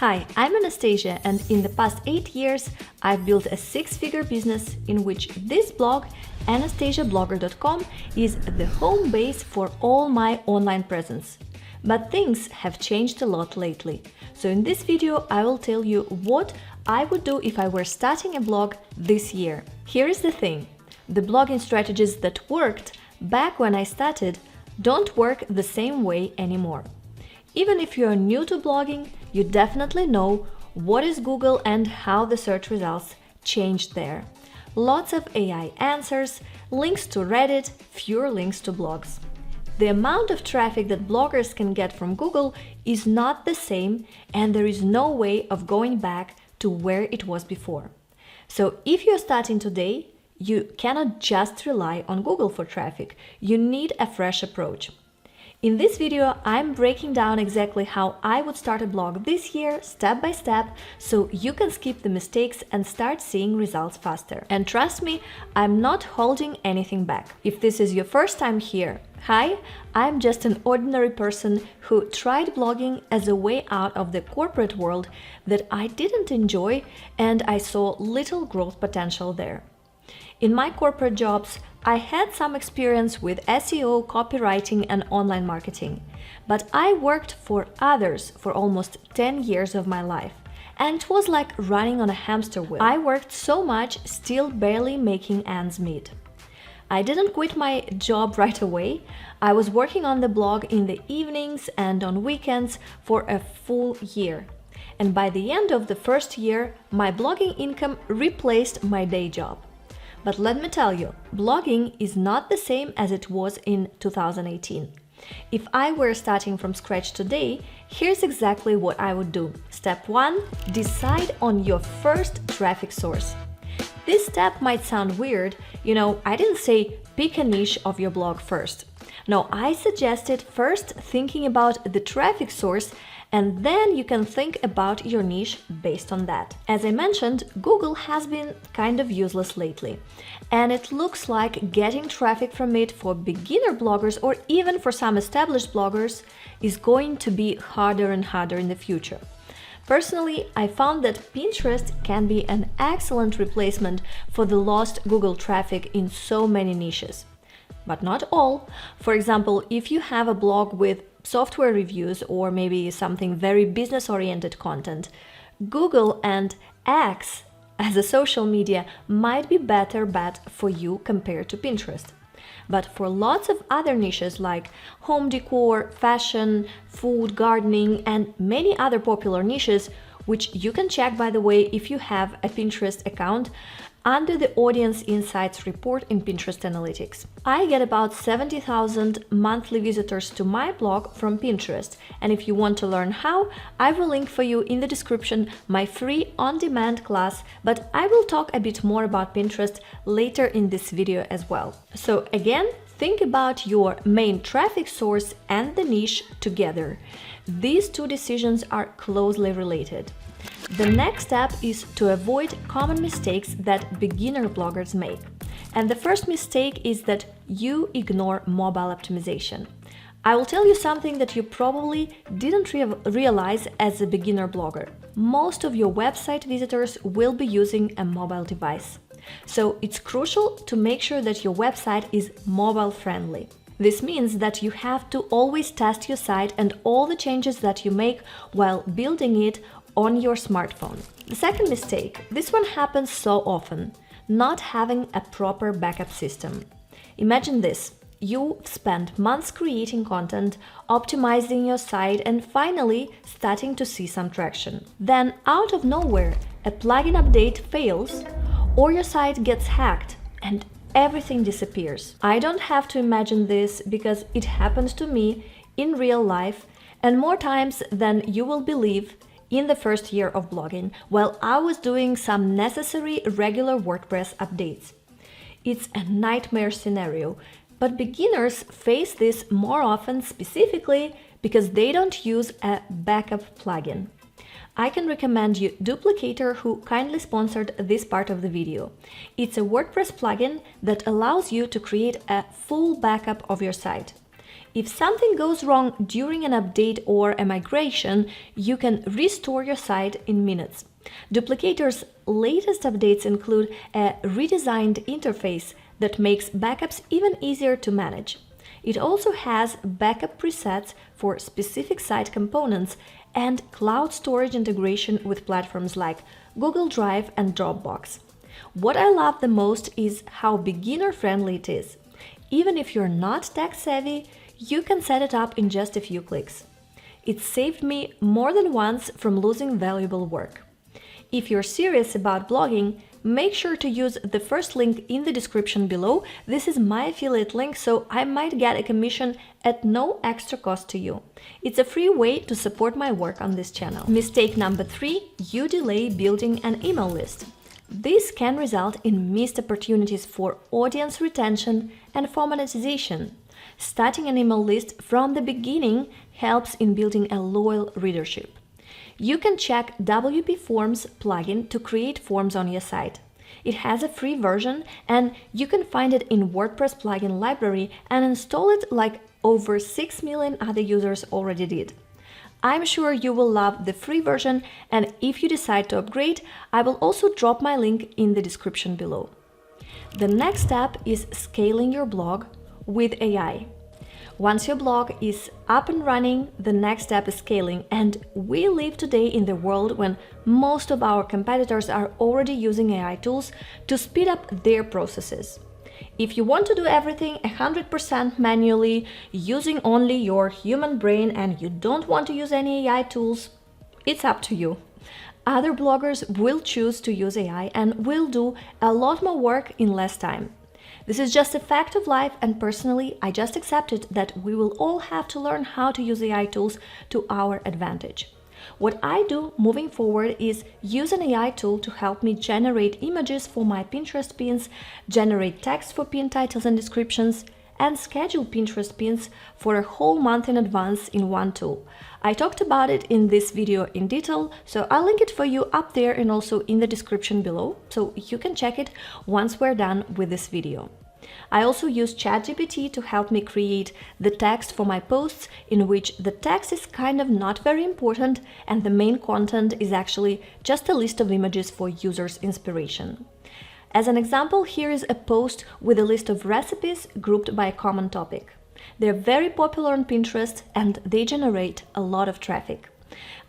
Hi, I'm Anastasia, and in the past 8 years, I've built a six-figure business in which this blog, anastasiablogger.com, is the home base for all my online presence. But things have changed a lot lately. So in this video, I will tell you what I would do if I were starting a blog this year. Here is the thing. The blogging strategies that worked back when I started don't work the same way anymore. Even if you're new to blogging, you definitely know what is Google and how the search results changed there. Lots of AI answers, links to Reddit, fewer links to blogs. The amount of traffic that bloggers can get from Google is not the same, and there is no way of going back to where it was before. So if you're starting today, you cannot just rely on Google for traffic. You need a fresh approach. In this video, I'm breaking down exactly how I would start a blog this year, step by step, so you can skip the mistakes and start seeing results faster. And trust me, I'm not holding anything back. If this is your first time here, hi, I'm just an ordinary person who tried blogging as a way out of the corporate world that I didn't enjoy, and I saw little growth potential there. In my corporate jobs, I had some experience with SEO, copywriting, and online marketing, but I worked for others for almost 10 years of my life, and it was like running on a hamster wheel. I worked so much, still barely making ends meet. I didn't quit my job right away. I was working on the blog in the evenings and on weekends for a full year. And by the end of the first year, my blogging income replaced my day job. But let me tell you, blogging is not the same as it was in 2018. If I were starting from scratch today, here's exactly what I would do. Step 1. Decide on your first traffic source. This step might sound weird. I didn't say pick a niche of your blog first. No, I suggested first thinking about the traffic source, and then you can think about your niche based on that. As I mentioned, Google has been kind of useless lately, and it looks like getting traffic from it for beginner bloggers or even for some established bloggers is going to be harder and harder in the future. Personally, I found that Pinterest can be an excellent replacement for the lost Google traffic in so many niches. But not all. For example, if you have a blog with software reviews or maybe something very business-oriented content, Google and X as a social media might be better bet for you compared to Pinterest. But for lots of other niches like home decor, fashion, food, gardening, and many other popular niches, which you can check, by the way, if you have a Pinterest account, under the Audience Insights report in Pinterest Analytics. I get about 70,000 monthly visitors to my blog from Pinterest, and if you want to learn how, I will link for you in the description my free on-demand class, but I will talk a bit more about Pinterest later in this video as well. So again, think about your main traffic source and the niche together. These two decisions are closely related. The next step is to avoid common mistakes that beginner bloggers make. And the first mistake is that you ignore mobile optimization. I will tell you something that you probably didn't realize as a beginner blogger. Most of your website visitors will be using a mobile device. So it's crucial to make sure that your website is mobile friendly. This means that you have to always test your site and all the changes that you make while building it on your smartphone. The second mistake, this one happens so often, not having a proper backup system. Imagine this. You spent months creating content, optimizing your site, and finally starting to see some traction. Then, out of nowhere, a plugin update fails, or your site gets hacked, and everything disappears. I don't have to imagine this because it happens to me in real life, and more times than you will believe in the first year of blogging, while I was doing some necessary regular WordPress updates. It's a nightmare scenario, but beginners face this more often, specifically because they don't use a backup plugin. I can recommend you Duplicator, who kindly sponsored this part of the video. It's a WordPress plugin that allows you to create a full backup of your site. If something goes wrong during an update or a migration, you can restore your site in minutes. Duplicator's latest updates include a redesigned interface that makes backups even easier to manage. It also has backup presets for specific site components and cloud storage integration with platforms like Google Drive and Dropbox. What I love the most is how beginner-friendly it is. Even if you're not tech-savvy, you can set it up in just a few clicks. It saved me more than once from losing valuable work. If you're serious about blogging, make sure to use the first link in the description below. This is my affiliate link, so I might get a commission at no extra cost to you. It's a free way to support my work on this channel. Mistake number 3, you delay building an email list. This can result in missed opportunities for audience retention and for monetization. Starting an email list from the beginning helps in building a loyal readership. You can check WP Forms plugin to create forms on your site. It has a free version and you can find it in WordPress plugin library and install it like over 6 million other users already did. I'm sure you will love the free version, and if you decide to upgrade, I will also drop my link in the description below. The next step is scaling your blog with AI. Once your blog is up and running, the next step is scaling, and we live today in the world when most of our competitors are already using AI tools to speed up their processes. If you want to do everything 100% manually, using only your human brain, and you don't want to use any AI tools, it's up to you. Other bloggers will choose to use AI and will do a lot more work in less time. This is just a fact of life, and personally, I just accepted that we will all have to learn how to use AI tools to our advantage. What I do moving forward is use an AI tool to help me generate images for my Pinterest pins, generate text for pin titles and descriptions, and schedule Pinterest pins for a whole month in advance in one tool. I talked about it in this video in detail, so I'll link it for you up there and also in the description below, so you can check it once we're done with this video. I also use ChatGPT to help me create the text for my posts, in which the text is kind of not very important and the main content is actually just a list of images for users' inspiration. As an example, here is a post with a list of recipes grouped by a common topic. They're very popular on Pinterest and they generate a lot of traffic.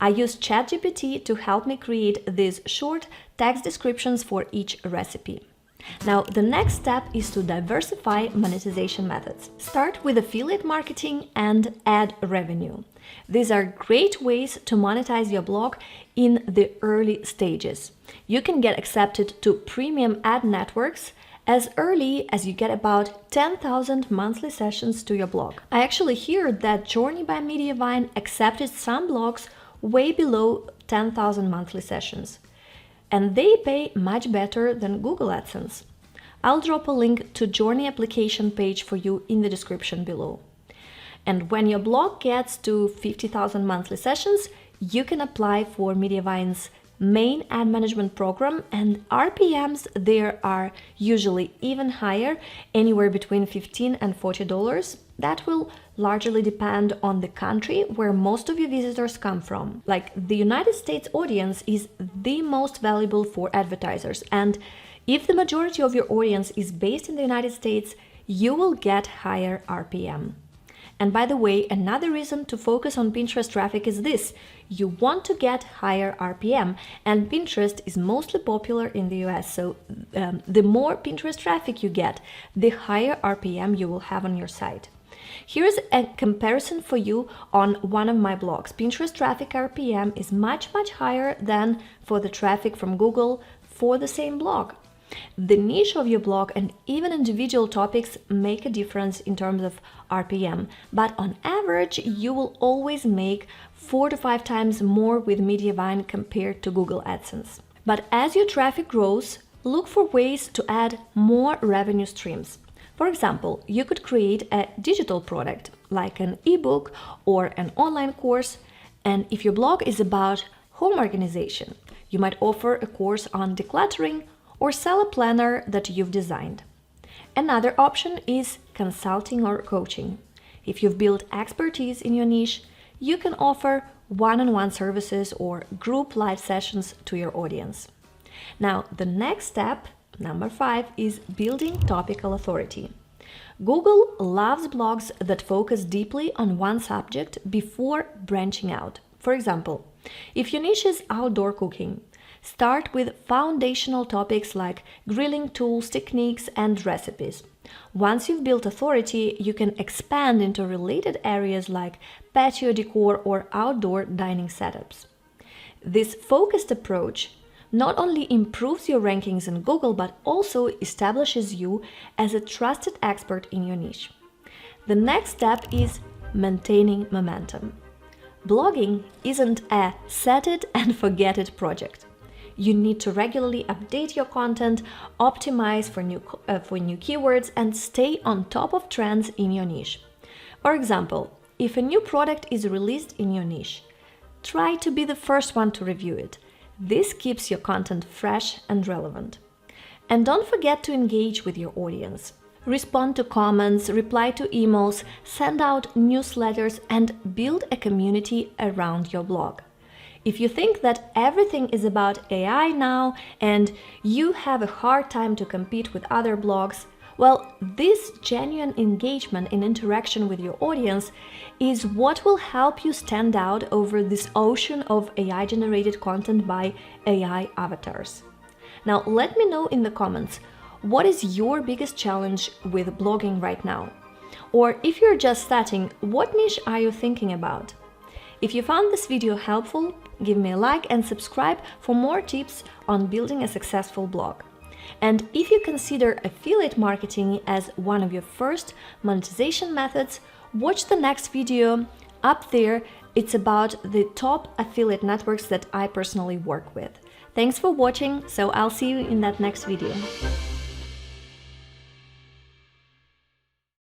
I use ChatGPT to help me create these short text descriptions for each recipe. Now, the next step is to diversify monetization methods. Start with affiliate marketing and ad revenue. These are great ways to monetize your blog in the early stages. You can get accepted to premium ad networks as early as you get about 10,000 monthly sessions to your blog. I actually heard that Journey by Mediavine accepted some blogs way below 10,000 monthly sessions. And they pay much better than Google AdSense. I'll drop a link to Journey application page for you in the description below. And when your blog gets to 50,000 monthly sessions, you can apply for Mediavine's main ad management program, and RPMs there are usually even higher, anywhere between $15 and $40. That will largely depend on the country where most of your visitors come from. Like, the United States audience is the most valuable for advertisers, and if the majority of your audience is based in the United States, you will get higher RPM. And by the way, another reason to focus on Pinterest traffic is this: you want to get higher RPM, and Pinterest is mostly popular in the US, so the more Pinterest traffic you get, the higher RPM you will have on your site. Here's a comparison for you on one of my blogs. Pinterest traffic RPM is much higher than for the traffic from Google for the same blog. The niche of your blog and even individual topics make a difference in terms of RPM, but on average, you will always make 4 to 5 times more with Mediavine compared to Google AdSense. But as your traffic grows, look for ways to add more revenue streams. For example, you could create a digital product like an ebook or an online course, and if your blog is about home organization, you might offer a course on decluttering or sell a planner that you've designed. Another option is consulting or coaching. If you've built expertise in your niche, you can offer one-on-one services or group live sessions to your audience. Now, the next step, number 5, is building topical authority. Google loves blogs that focus deeply on one subject before branching out. For example, if your niche is outdoor cooking, start with foundational topics like grilling tools, techniques, and recipes. Once you've built authority, you can expand into related areas like patio decor or outdoor dining setups. This focused approach not only improves your rankings in Google, but also establishes you as a trusted expert in your niche. The next step is maintaining momentum. Blogging isn't a set it and forget it project. You need to regularly update your content, optimize for new keywords, and stay on top of trends in your niche. For example, if a new product is released in your niche, try to be the first one to review it. This keeps your content fresh and relevant. And don't forget to engage with your audience. Respond to comments, reply to emails, send out newsletters, and build a community around your blog. If you think that everything is about AI now and you have a hard time to compete with other blogs, well, this genuine engagement and interaction with your audience is what will help you stand out over this ocean of AI-generated content by AI avatars. Now, let me know in the comments, what is your biggest challenge with blogging right now? Or if you're just starting, what niche are you thinking about? If you found this video helpful, give me a like and subscribe for more tips on building a successful blog. And if you consider affiliate marketing as one of your first monetization methods, watch the next video up there. It's about the top affiliate networks that I personally work with. Thanks for watching, so I'll see you in that next video.